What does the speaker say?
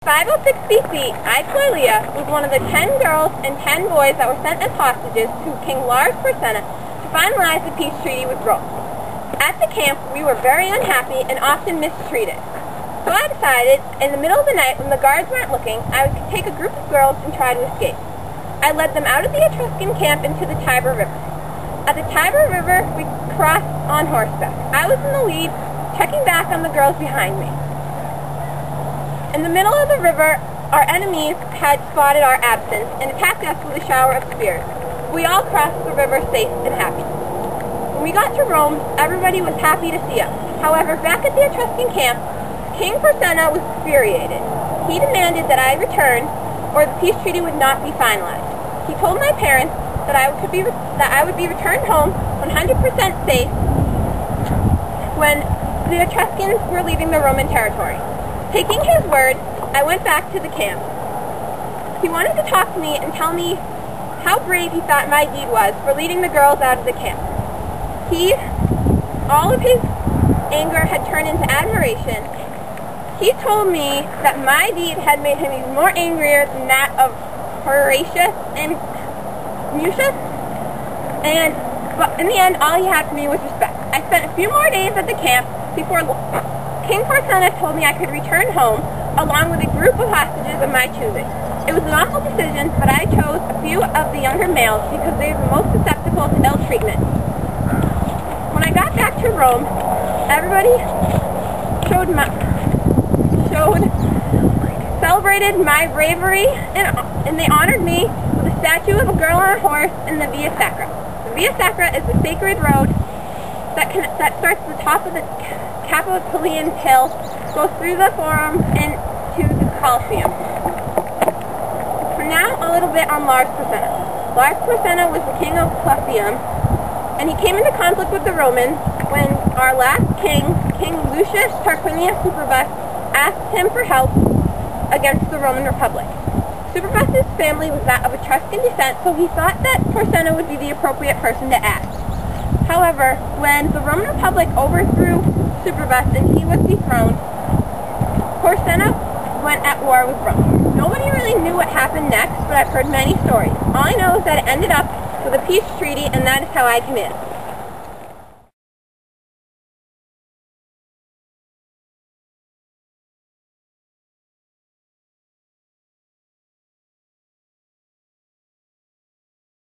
506 BC, I, Cloelia, was one of the 10 girls and 10 boys that were sent as hostages to King Lars Porsena to finalize the peace treaty with Rome. At the camp, we were very unhappy and often mistreated. So I decided, in the middle of the night when the guards weren't looking, I would take a group of girls and try to escape. I led them out of the Etruscan camp into the Tiber River. At the Tiber River, we crossed on horseback. I was in the lead, checking back on the girls behind me. In the middle of the river, our enemies had spotted our absence and attacked us with a shower of spears. We all crossed the river safe and happy. When we got to Rome, everybody was happy to see us. However, back at the Etruscan camp, King Porsena was infuriated. He demanded that I return, or the peace treaty would not be finalized. He told my parents that I would be returned home 100% safe when the Etruscans were leaving the Roman territory. Taking his word, I went back to the camp. He wanted to talk to me and tell me how brave he thought my deed was for leading the girls out of the camp. All of his anger had turned into admiration. He told me that my deed had made him even more angrier than that of Horatius and Mucius, but in the end, all he had for me was respect. I spent a few more days at the camp before King Porsena told me I could return home along with a group of hostages of my choosing. It was an awful decision, but I chose a few of the younger males because they were most susceptible to ill treatment. When I got back to Rome, everybody celebrated my bravery, and they honored me with a statue of a girl on a horse in the Via Sacra. The Via Sacra is the sacred road that starts at the top of the Capitolian Hill, goes through the Forum and to the Colosseum. For now, a little bit on Lars Porsena. Lars Porsena was the king of Clusium, and he came into conflict with the Romans when our last king, King Lucius Tarquinius Superbus, asked him for help against the Roman Republic. Superbus's family was that of Etruscan descent, so he thought that Porsena would be the appropriate person to ask. However, when the Roman Republic overthrew Superbus and he was dethroned, Porsena went at war with Rome. Nobody really knew what happened next, but I've heard many stories. All I know is that it ended up with a peace treaty, and that is how I came in.